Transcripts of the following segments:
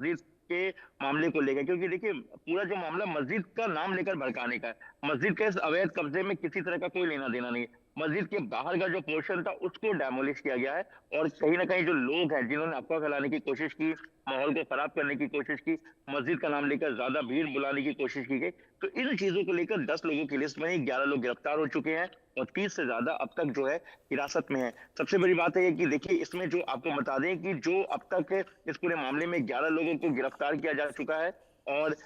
मस्जिद के मामले को लेकर, क्योंकि देखिए पूरा जो मामला मस्जिद का नाम लेकर भड़काने का है। मस्जिद के इस अवैध कब्जे में किसी तरह का कोई लेना देना नहीं है। मस्जिद के बाहर का जो पोर्शन था उसको डेमोलिश किया गया है, और कहीं ना कहीं जो लोग हैं जिन्होंने अफवाह फैलाने की कोशिश की, माहौल को खराब करने की कोशिश की, मस्जिद का नाम लेकर ज्यादा भीड़ बुलाने की कोशिश की गई, तो इन चीजों को लेकर 10 लोगों की लिस्ट में ही 11 लोग गिरफ्तार हो चुके हैं, और 30 से ज्यादा अब तक जो है हिरासत में है। सबसे बड़ी बात है कि देखिए इसमें जो आपको बता दें कि जो अब तक इस पूरे मामले में 11 लोगों को गिरफ्तार किया जा चुका है, और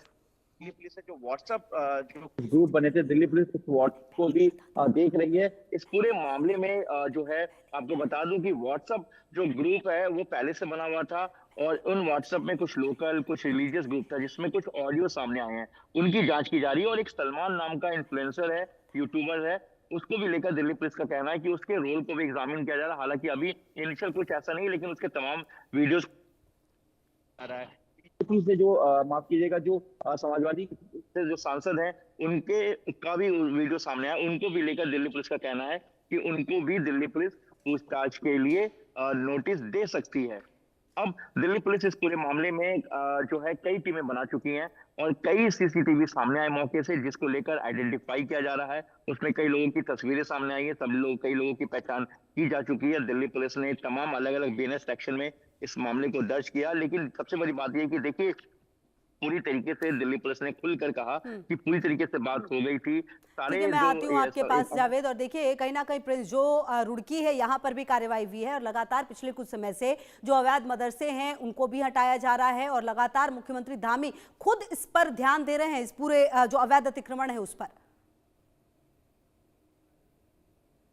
दिल्ली पुलिस है जो व्हाट्सएप जो ग्रुप बने थे, दिल्ली पुलिस उस व्हाट्सएप को भी देख रही है। इस पूरे मामले में जो है आपको बता दूं कि व्हाट्सएप जो ग्रुप है वो पहले से बना हुआ था, और उन व्हाट्सएप में कुछ लोकल कुछ रिलीजियस ग्रुप था जिसमें कुछ ऑडियो सामने आए हैं, उनकी जांच की जा रही है। और एक सलमान नाम का इन्फ्लुएंसर है, यूट्यूबर है, उसको भी लेकर दिल्ली पुलिस का कहना है कि उसके रोल को भी एग्जामिन किया जा रहा है। हालांकि अभी इनिशियल कुछ ऐसा नहीं, लेकिन उसके तमाम वीडियोस आ रहा है। पुलिस से जो माफ कीजिएगा, जो समाजवादी से जो सांसद हैं उनके का भी वीडियो सामने आया, उनको भी लेकर दिल्ली पुलिस का कहना है कि उनको भी दिल्ली पुलिस पूछताछ के लिए नोटिस दे सकती है। अब दिल्ली पुलिस इस पूरे मामले में जो है कई टीमें बना चुकी हैं, और कई सीसीटीवी सामने आए मौके से, जिसको लेकर आइडेंटिफाई किया जा रहा है। उसमें कई लोगों की तस्वीरें सामने आई है, सब लोग कई लोगों की पहचान की जा चुकी है। दिल्ली पुलिस ने तमाम अलग अलग बीएनएस सेक्शन में इस मामले को दर्ज किया, लेकिन सबसे बड़ी बात यह है कि देखिए पूरी तरीके से दिल्ली पुलिस ने खुलकर कहा हम्म। कि पूरी तरीके से बात हो गई थी। ठीक सारे है, मैं जो आती हूँ आपके पास जावेद। और देखिए कहीं ना कहीं प्रिंस जो रुड़की है यहाँ पर भी कार्रवाई हुई है, और लगातार पिछले कुछ समय से जो अवैध मदरसे हैं उनको भी हटाया जा रहा है, और लगातार मुख्यमंत्री धामी खुद इस पर ध्यान दे रहे हैं, इस पूरे जो अवैध अतिक्रमण है उस पर।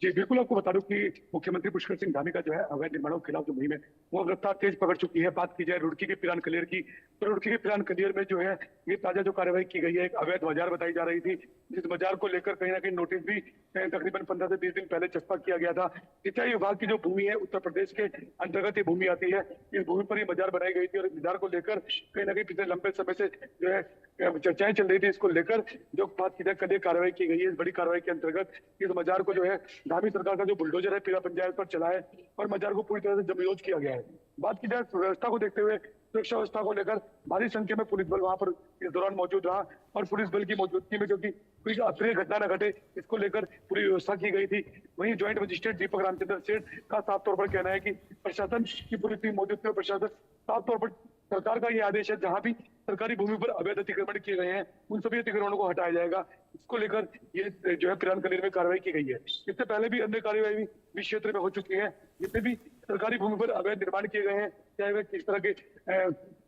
जी बिल्कुल, आपको बता दूं कि मुख्यमंत्री पुष्कर सिंह धामी का जो है अवैध निर्माणों के खिलाफ जो मुहिम है वो रफ्तार तेज पकड़ चुकी है। बात की जाए रुड़की के पिरान कलियर की, तो रुड़की के पिरान कलियर में जो है ये ताजा जो कार्रवाई की गई है, एक अवैध बाजार बताई जा रही थी, जिस बाजार को लेकर कहीं ना कहीं नोटिस भी तकरीबन 15 से 20 दिन पहले चस्पा किया गया था। सिंचाई विभाग की जो भूमि है उत्तर प्रदेश के अंतर्गत ये भूमि आती है, इस भूमि पर ये बाजार बनाई गई थी, और इस बाजार को लेकर कहीं ना कहीं पिछले लंबे समय से जो है चर्चाएं चल रही थी। इसको लेकर जो बात की जाए कल कार्रवाई की गई है, इस बड़ी कार्रवाई के अंतर्गत इस बाजार को जो है धामी सरकार का जो बुलडोजर है पीरा पंचायत पर चला है, और बाजार को पूरी तरह से जमीरोज किया गया है। बात की जाए व्यवस्था को देखते हुए, सुरक्षा व्यवस्था को लेकर भारी संख्या में पुलिस बल वहां पर इस दौरान मौजूद रहा, और पुलिस बल की मौजूदगी में क्योंकि कोई अप्रिय घटना न घटे इसको लेकर पूरी व्यवस्था की गई थी। वहीं ज्वाइंट मजिस्ट्रेट दीपक रामचंद्र सेठ का साफ तौर पर कहना है कि प्रशासन की पूरी टीम मौजूद थी, और प्रशासन साफ तौर पर सरकार का ये आदेश है जहां भी सरकारी भूमि पर अवैध अतिक्रमण किए गए हैं उन सभी अतिक्रमणों को हटाया जाएगा। इसको लेकर ये जो है पिरान कलियर में कार्रवाई की गई है। इससे पहले भी अन्य कार्रवाई भी क्षेत्र में हो चुकी है, जितने भी सरकारी भूमि पर अवैध निर्माण किए गए हैं, चाहे वे किस तरह के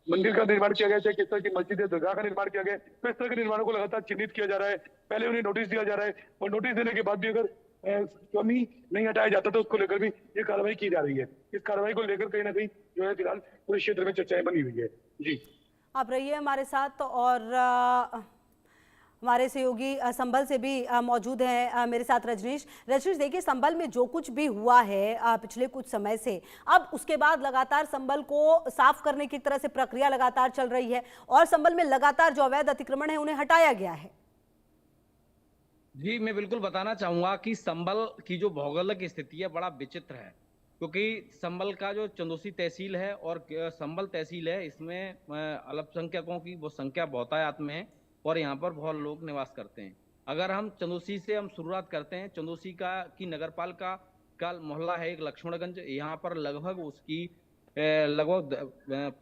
मंदिर का निर्माण किया गया, चाहे किस तरह की मस्जिद या दरगाह का निर्माण किया गया, तो इस तरह के निर्माणों को लगातार चिन्हित किया जा रहा है। पहले उन्हें नोटिस दिया जा रहा है, और नोटिस देने के बाद भी अगर कमी नहीं हटाया जाता तो उसको लेकर भी ये कार्रवाई की जा रही है। इस कार्रवाई को लेकर कहीं ना कहीं जो है फिलहाल पूरे क्षेत्र में चर्चाएं बनी हुई है। जी आप रहिए हमारे साथ, और हमारे सहयोगी संभल से भी मौजूद हैं मेरे साथ रजनीश। रजनीश, देखिए संभल में जो कुछ भी हुआ है पिछले कुछ समय से, अब उसके बाद लगातार संभल को साफ करने की तरह से प्रक्रिया लगातार चल रही है, और संभल में लगातार जो अवैध अतिक्रमण है उन्हें हटाया गया है। जी मैं बिल्कुल बताना चाहूंगा कि संभल की जो भौगोलिक स्थिति है बड़ा विचित्र है, क्योंकि संभल का जो चंदौसी तहसील है और संभल तहसील है, इसमें अल्पसंख्यकों की वो संख्या बहुतायत में है, और यहाँ पर बहुत लोग निवास करते हैं। अगर हम चंदौसी से हम शुरुआत करते हैं, चंदौसी की नगरपालिका का मोहल्ला है एक लक्ष्मणगंज, यहाँ पर लगभग उसकी लगभग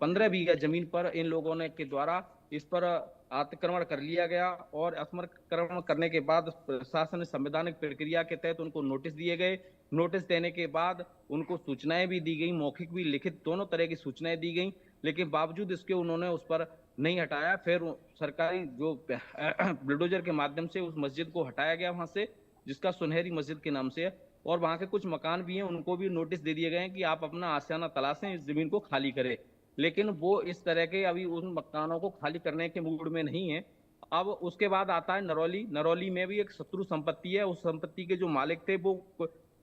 15 बीघा जमीन पर इन लोगों ने के द्वारा इस पर अतिक्रमण कर लिया गया, और अतिक्रमण करने के बाद प्रशासन ने संवैधानिक प्रक्रिया के तहत उनको नोटिस दिए गए। नोटिस देने के बाद उनको सूचनाएं भी दी गई, मौखिक भी लिखित दोनों तरह की सूचनाएं दी गई, लेकिन बावजूद इसके उन्होंने उस पर नहीं हटाया। फिर सरकारी जो बुलडोजर के माध्यम से उस मस्जिद को हटाया गया वहां से, जिसका सुनहरी मस्जिद के नाम से है, और वहां के कुछ मकान भी हैं उनको भी नोटिस दे दिए गए हैं कि आप अपना आशियाना तलाशें, इस जमीन को खाली करें, लेकिन वो इस तरह के अभी उन मकानों को खाली करने के मूड में नहीं है। अब उसके बाद आता है नरौली। नरौली में भी एक शत्रु संपत्ति है, उस संपत्ति के जो मालिक थे वो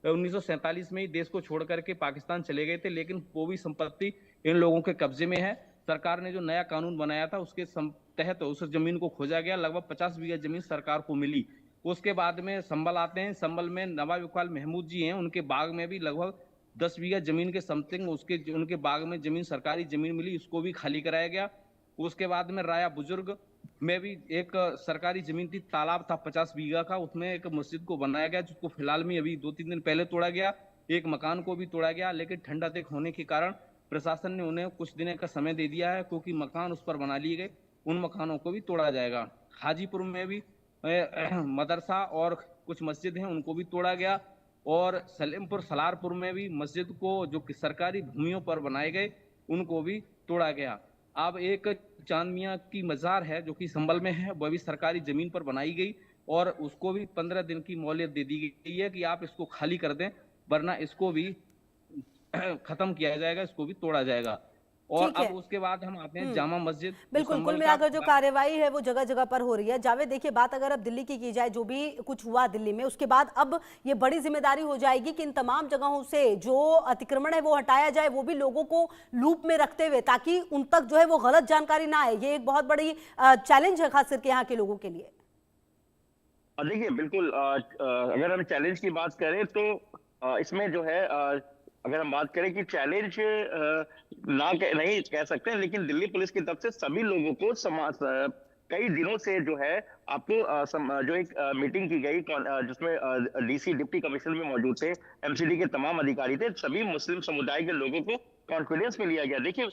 1947 में ही देश को छोड़ करके पाकिस्तान चले गए थे, लेकिन वो भी संपत्ति इन लोगों के कब्जे में है। सरकार ने जो नया कानून बनाया था उसके तहत उस जमीन को खोजा गया, लगभग 50 बीघा जमीन सरकार को मिली। उसके बाद में संभल आते हैं, संभल में नवाब इकबाल महमूद जी हैं, उनके बाग में भी लगभग 10 बीघा जमीन के समथिंग उनके बाग में जमीन, सरकारी जमीन मिली, उसको भी खाली कराया गया। उसके बाद में राया बुजुर्ग में भी एक सरकारी जमीन थी, तालाब था 50 बीघा का, उसमें एक मस्जिद को बनाया गया, जिसको फिलहाल में अभी 2-3 दिन पहले तोड़ा गया। एक मकान को भी तोड़ा गया, लेकिन ठंड अधिक होने के कारण प्रशासन ने उन्हें कुछ दिन का समय दे दिया है, क्योंकि मकान उस पर बना लिए गए, उन मकानों को भी तोड़ा जाएगा। हाजीपुर में भी मदरसा और कुछ मस्जिद हैं, उनको भी तोड़ा गया। और सलेमपुर सलारपुर में भी मस्जिद को जो कि सरकारी भूमियों पर बनाए गए, उनको भी तोड़ा गया। अब एक चांद मियां की मजार है जो कि संभल में है, वह भी सरकारी जमीन पर बनाई गई और उसको भी 15 दिन की मोहलत दे दी गई है कि आप इसको खाली कर दें, वरना इसको भी खत्म किया जाएगा, इसको भी तोड़ा जाएगा। और ठीक है। अब उसके बाद हम आते हैं जामा मस्जिद, जो बिल्कुल, कुल संभल का मिलाकर जो कार्यवाही है वो जगह जगह पर हो रही है। जावेद, देखिए, बात अगर अब दिल्ली की जाए, जो भी कुछ हुआ दिल्ली में, उसके बाद अब ये बड़ी जिम्मेदारी हो जाएगी कि इन तमाम जगहों से जो अतिक्रमण है वो हटाया जाए, वो भी लोगों को लूप में रखते हुए, ताकि उन तक जो है वो गलत जानकारी ना आए। ये एक बहुत बड़ी चैलेंज है, खास करके यहाँ के लोगों के लिए। देखिए, बिल्कुल अगर हम चैलेंज की बात करें तो इसमें जो है अगर हम बात करें कि चैलेंज नहीं कह सकते हैं, लेकिन दिल्ली पुलिस की तरफ से सभी लोगों को कई दिनों से जो है आपको जो एक मीटिंग की गई, जिसमें डीसी डिप्टी कमिश्नर भी मौजूद थे, एमसीडी के तमाम अधिकारी थे, सभी मुस्लिम समुदाय के लोगों को कॉन्फिडेंस में लिया गया। देखिए,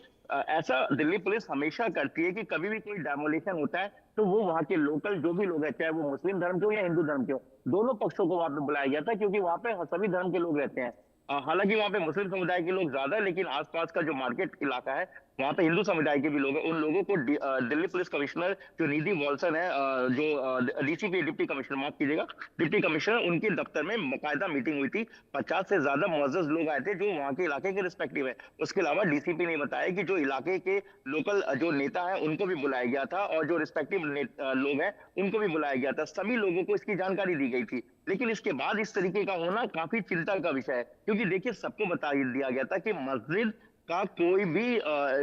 ऐसा दिल्ली पुलिस हमेशा करती है कि कभी भी कोई डेमोलिशन होता है तो वो वहाँ के लोकल जो भी लोग हैं, चाहे वो मुस्लिम धर्म के हो या हिंदू धर्म के हो, दोनों पक्षों को वहां पे बुलाया गया था, क्योंकि वहां पे सभी धर्म के लोग रहते हैं। हालांकि वहाँ पे मुस्लिम समुदाय के लोग ज्यादा है, लेकिन आसपास का जो मार्केट इलाका है वहाँ पे हिंदू समुदाय के भी लोग हैं। उन लोगों को दिल्ली पुलिस कमिश्नर जो निधि वॉल्सन है, जो डीसीपी डिप्टी कमिश्नर, माफ कीजिएगा, डिप्टी कमिश्नर, उनके दफ्तर में बाकायदा मीटिंग हुई थी। 50 से ज्यादा मुअज्जज लोग आए थे जो वहाँ के इलाके के रिस्पेक्टिव है। उसके अलावा डीसीपी ने बताया कि जो इलाके के लोकल जो नेता है उनको भी बुलाया गया था, और जो रिस्पेक्टिव लोग हैं उनको भी बुलाया गया था। सभी लोगों को इसकी जानकारी दी गई थी। लेकिन इसके बाद इस तरीके का होना काफी चिंता का विषय है, क्योंकि देखिए, सबको बता दिया गया था कि मस्जिद का कोई भी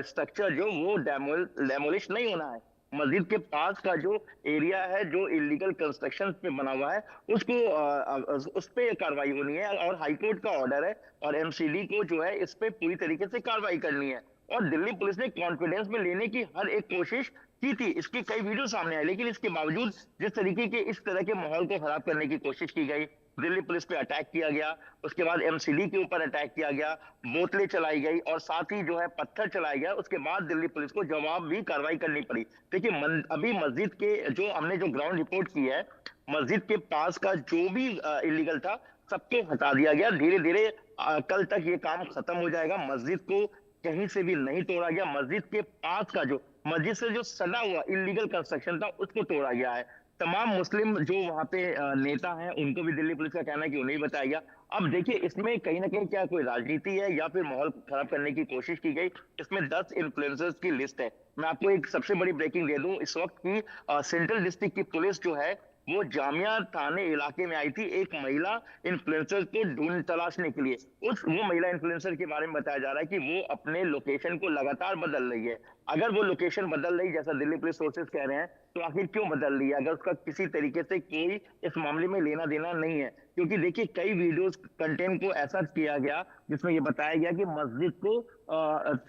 स्ट्रक्चर जो वो डेमोलिश नहीं होना है। मस्जिद के पास का जो एरिया है जो इलीगल कंस्ट्रक्शन पे बना हुआ है, उसको उस पे कार्रवाई होनी है, और हाईकोर्ट का ऑर्डर है, और एमसीडी को जो है इस पे पूरी तरीके से कार्रवाई करनी है। और दिल्ली पुलिस ने कॉन्फिडेंस में लेने की हर एक कोशिश की थी, इसकी कई वीडियो सामने आए, लेकिन इसके बावजूद जिस तरीके के इस तरह के माहौल को खराब करने की कोशिश की गई, दिल्ली पुलिस पे अटैक किया गया, उसके बाद एमसीडी के ऊपर अटैक किया गया, बोतलें चलाई गई, और साथ ही जो है पत्थर चलाया गया। उसके बाद दिल्ली पुलिस को जवाब भी कार्रवाई करनी पड़ी। देखिए, अभी मस्जिद के जो हमने जो ग्राउंड रिपोर्ट की है, मस्जिद के पास का जो भी इलीगल था सबको हटा दिया गया। धीरे धीरे कल तक ये काम खत्म हो जाएगा। मस्जिद को कहीं से भी नहीं तोड़ा गया। मस्जिद के पास का जो मस्जिद से जो सटा हुआ इलीगल कंस्ट्रक्शन था उसको तोड़ा गया है। तमाम मुस्लिम जो वहाँ पे नेता हैं उनको भी दिल्ली पुलिस का कहना है कि उन्हें बताया गया। अब देखिए, इसमें कहीं ना कहीं क्या कोई राजनीति है या फिर माहौल खराब करने की कोशिश की गई। इसमें 10 इन्फ्लुएंसर्स की लिस्ट है। मैं आपको एक सबसे बड़ी ब्रेकिंग दे दूं, इस वक्त की सेंट्रल डिस्ट्रिक्ट की पुलिस जो है वो जामिया थाने इलाके में आई थी एक महिला इन्फ्लुएंसर को ढूंढ तलाशने के लिए। वो महिला इन्फ्लुएंसर के बारे में बताया जा रहा है कि वो अपने लोकेशन को लगातार बदल रही है। अगर वो लोकेशन बदल रही, जैसा दिल्ली पुलिस सोर्सेज कह रहे हैं, तो आखिर क्यों बदल रही है, अगर उसका किसी तरीके से कोई इस मामले में लेना देना नहीं है? क्योंकि देखिए, कई वीडियोस कंटेंट को ऐसा किया गया जिसमें ये बताया गया कि मस्जिद को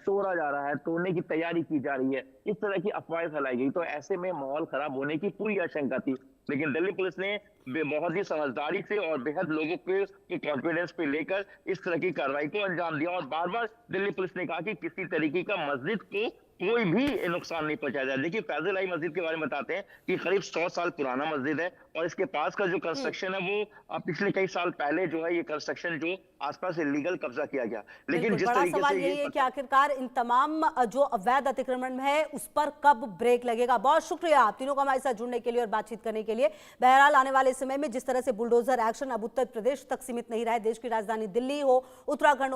तोड़ा जा रहा है, तोड़ने की तैयारी की जा रही है, इस तरह की अफवाहें फैलाई गई। तो ऐसे में माहौल खराब होने की पूरी आशंका थी। लेकिन दिल्ली पुलिस ने बहुत ही समझदारी से और बेहद लोगों के कॉन्फिडेंस पे लेकर इस तरह की कार्रवाई को अंजाम दिया। और बार बार दिल्ली पुलिस ने कहा कि किसी तरीके का मस्जिद को कोई भी नुकसान नहीं पहुंचाया जाए। देखिए, फैजल आई मस्जिद के बारे में बताते हैं कि करीब 100 साल पुराना मस्जिद है, और इसके पास का जो कंस्ट्रक्शन है वो पिछले कई साल पहले जो है ये कंस्ट्रक्शन जो आसपास इलीगल कब्जा किया गया। लेकिन जिस बड़ा तरीके सवाल से यही है कि आखिरकार इन तमाम जो अवैध अतिक्रमण है उस पर कब ब्रेक लगेगा। बहुत शुक्रिया आप तीनों का हमारे साथ जुड़ने के लिए और बातचीत करने के लिए। बहरहाल आने वाले समय में जिस तरह से बुलडोजर एक्शन अब उत्तर प्रदेश तक सीमित नहीं रहा है, देश की राजधानी दिल्ली हो, उत्तराखंड